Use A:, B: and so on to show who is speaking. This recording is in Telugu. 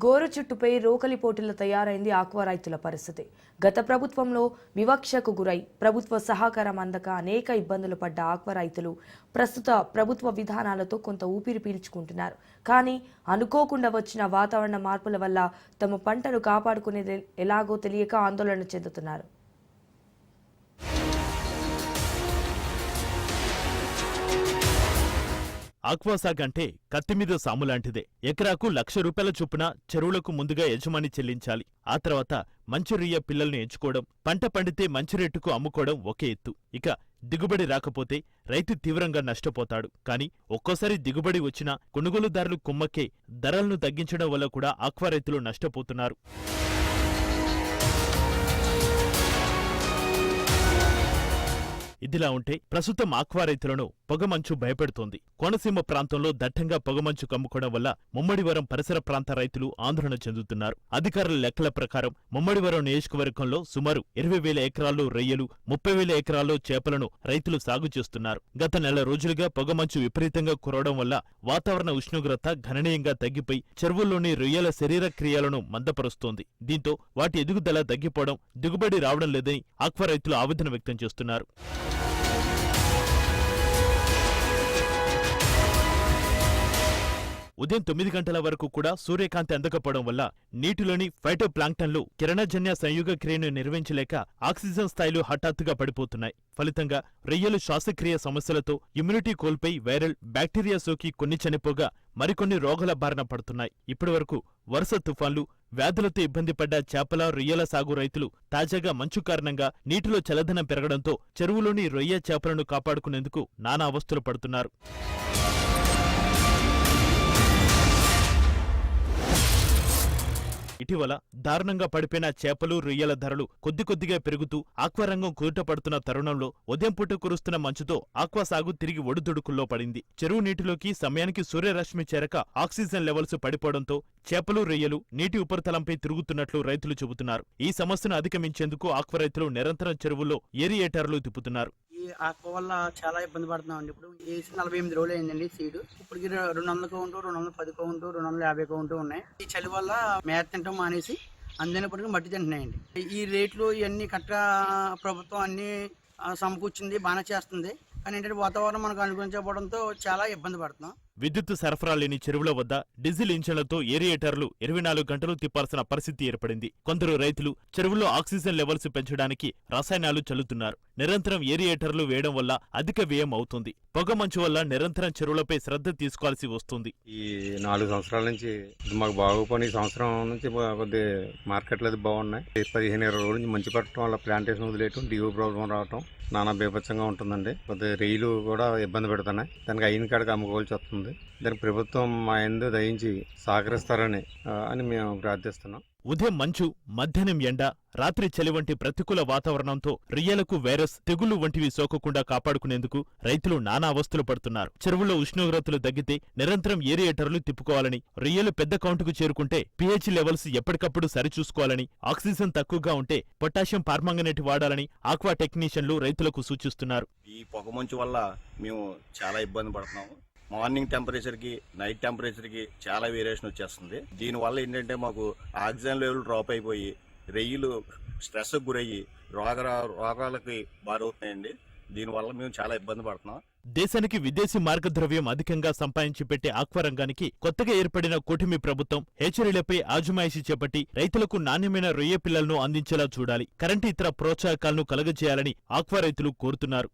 A: గోరు చుట్టుపై రోకలి పోటీల తయారైంది ఆక్వా రైతుల పరిస్థితి. గత ప్రభుత్వంలో వివక్షకు గురై ప్రభుత్వ సహకారం అందక అనేక ఇబ్బందులు పడ్డ ఆక్వా రైతులు ప్రస్తుత ప్రభుత్వ విధానాలతో కొంత ఊపిరి పీల్చుకుంటున్నారు. కానీ అనుకోకుండా వచ్చిన వాతావరణ మార్పుల వల్ల తమ పంటను కాపాడుకునేది ఎలాగో తెలియక ఆందోళన చెందుతున్నారు.
B: ఆక్వాసాగ్ అంటే కత్తిమీద సాములాంటిదే. ఎకరాకు ₹1,00,000 చొప్పున చెరువులకు ముందుగా యజమాని చెల్లించాలి. ఆ తర్వాత మంచి రొయ్య పిల్లల్ని ఎంచుకోవడం, పంట పండితే మంచి రేటుకు అమ్ముకోవడం ఒకే ఎత్తు. ఇక దిగుబడి రాకపోతే రైతు తీవ్రంగా నష్టపోతాడు. కానీ ఒక్కోసారి దిగుబడి వచ్చినా కొనుగోలుదారులు కుమ్మక్కే ధరలను తగ్గించడం వల్ల కూడా ఆక్వా రైతులు నష్టపోతున్నారు. ఇదిలా ఉంటే ప్రస్తుతం ఆక్వా రైతులను పొగమంచు భయపెడుతోంది. కోనసీమ ప్రాంతంలో దట్టంగా పొగమంచు కమ్ముకోవడం వల్ల ముమ్మడివరం పరిసర ప్రాంత రైతులు ఆందోళన చెందుతున్నారు. అధికారుల లెక్కల ప్రకారం ముమ్మడివరం నియోజకవర్గంలో సుమారు 20,000 ఎకరాల్లో రొయ్యలు, 30,000 ఎకరాల్లో చేపలను రైతులు సాగు చేస్తున్నారు. గత నెల రోజులుగా పొగమంచు విపరీతంగా కురవడం వల్ల వాతావరణ ఉష్ణోగ్రత గణనీయంగా తగ్గిపోయి చెరువుల్లోని రొయ్యల శరీర క్రియలను మందపరుస్తోంది. దీంతో వాటి ఎదుగుదల తగ్గిపోవడం, దిగుబడి రావడం లేదని ఆక్వా రైతులు ఆవేదన వ్యక్తం చేస్తున్నారు. ఉదయం 9 గంటల వరకు కూడా సూర్యకాంతి అందకపోవడం వల్ల నీటిలోని ఫైటోప్లాంక్టన్లు కిరణజన్య సంయోగ క్రియను నిర్వహించలేక ఆక్సిజన్ స్థాయిలు హఠాత్తుగా పడిపోతున్నాయి. ఫలితంగా రొయ్యలు శ్వాసక్రియ సమస్యలతో ఇమ్యూనిటీ కోల్పోయి వైరల్ బ్యాక్టీరియా సోకి కొన్ని చనిపోగా మరికొన్ని రోగాల బారిన పడుతున్నాయి. ఇప్పటివరకు వరుస తుఫాన్లు, వ్యాధులతో ఇబ్బంది పడ్డ చేపల, రొయ్యల సాగు రైతులు తాజాగా మంచు కారణంగా నీటిలో చల్లదనం పెరగడంతో చెరువులోని రొయ్య చేపలను కాపాడుకునేందుకు నానా అవస్థలు పడుతున్నారు. ఇటీవల దారుణంగా పడిపోయిన చేపలు, రొయ్యల ధరలు కొద్దిగా పెరుగుతూ ఆక్వారంగం కుదుటపడుతున్న తరుణంలో ఉదయం పూట కురుస్తున్న మంచుతో ఆక్వా సాగు తిరిగి ఒడిదుడుకుల్లో పడింది. చెరువు నీటిలోకి సమయానికి సూర్యరశ్మి చేరక ఆక్సిజన్ లెవెల్స్ పడిపోవడంతో చేపలు, రొయ్యలు నీటి ఉపరితలంపై తిరుగుతున్నట్లు రైతులు చెబుతున్నారు. ఈ సమస్యను అధిగమించేందుకు ఆక్వా రైతులు నిరంతరం చెరువుల్లో ఏరియేటర్లు తిప్పుతున్నారు.
C: ఈ ఆక్వా వల్ల చాలా ఇబ్బంది పడుతున్నామండి. ఇప్పుడు వేసి 48 రోజులు అయిందండి సీడ్. ఇప్పటికి 200 కౌంటు, 210 కౌంటు, 250 కౌంటు ఉన్నాయి. ఈ చలి వల్ల మేత తింటాం మానేసి అందినప్పటికీ మట్టి తింటున్నాయండి. ఈ రేట్లు ఇవన్నీ కరెక్ట్గా ప్రభుత్వం అన్ని సమకూర్చింది, బాగానే చేస్తుంది. కానీ ఏంటంటే వాతావరణం మనకు అనుకూలించకపోవడంతో చాలా ఇబ్బంది పడుతున్నాం.
B: విద్యుత్ సరఫరా లేని చెరువుల వద్ద డీజిల్ ఇంజన్లతో ఏరియేటర్లు 24 గంటలు తిప్పాల్సిన పరిస్థితి ఏర్పడింది. కొందరు రైతులు చెరువుల్లో ఆక్సిజన్ లెవెల్స్ పెంచడానికి రసాయనాలు చల్లుతున్నారు. నిరంతరం ఏరియేటర్లు వేయడం వల్ల అధిక వ్యయం అవుతుంది. పొగమంచు వల్ల నిరంతరం చెరువులపై శ్రద్ధ తీసుకోవాల్సి వస్తుంది.
D: ఈ 4 సంవత్సరాల నుంచి మాకు బాగుపోయిన సంవత్సరం నుంచి కొద్ది మార్కెట్లు అది బాగున్నాయి. 15-20 రోజుల నుంచి మంచి పట్టడం వల్ల ప్లాంటేషన్ వదిలేయటం, డిఓ ప్రాబ్లం రావటం నానా బీభత్సంగా ఉంటుందండి. కొద్ది రైలు కూడా ఇబ్బంది పెడుతున్నాయి. దానికి అయిన కాడికి అమ్ముకోవాల్సి వస్తుంది. దానికి ప్రభుత్వం మా యందు దయించి సహకరిస్తారని మేము ప్రార్థిస్తున్నాం.
B: ఉదయం మంచు, మధ్యాహ్నం ఎండ, రాత్రి చలి వంటి ప్రతికూల వాతావరణంతో రొయ్యలకు వైరస్, తెగుళ్లు వంటివి సోకకుండా కాపాడుకునేందుకు రైతులు నానా అవస్థలు పడుతున్నారు. చెరువుల్లో ఉష్ణోగ్రతలు తగ్గితే నిరంతరం ఏరియేటర్లు తిప్పుకోవాలని, రొయ్యలు పెద్ద కౌంటుకు చేరుకుంటే pH లెవెల్స్ ఎప్పటికప్పుడు సరిచూసుకోవాలని, ఆక్సిజన్ తక్కువగా ఉంటే పొటాషియం పర్మాంగనేట్ వాడాలని ఆక్వా టెక్నీషియన్లు రైతులకు సూచిస్తున్నారు.
E: ఈ పొగమంచు వల్ల మేము చాలా ఇబ్బంది పడుతున్నాము. మార్నింగ్ టెంపరేచర్కి, నైట్ టెంపరేచర్కి చాలా వేరియేషన్ వచ్చేస్తుంది. దీనివల్ల ఏంటంటే మాకు ఆక్సిజన్ లెవెల్ డ్రాప్ అయిపోయి రొయ్యలు స్ట్రెస్కి గురయ్యి రోగాలకి బారవుతున్నాయండి. దీనివల్ల మేము చాలా ఇబ్బంది పడుతున్నాం.
B: దేశానికి విదేశీ మార్గద్రవ్యం అధికంగా సంపాదించి పెట్టే ఆక్వా రంగానికి కొత్తగా ఏర్పడిన కూటమి ప్రభుత్వం హెచ్చరీలపై ఆజమాయిషీ చేపట్టి రైతులకు నాణ్యమైన రొయ్య పిల్లలను అందించేలా చూడాలి. కరెంటు ఇతర ప్రోత్సాహకాలను కలుగజేయాలని ఆక్వా రైతులు కోరుతున్నారు.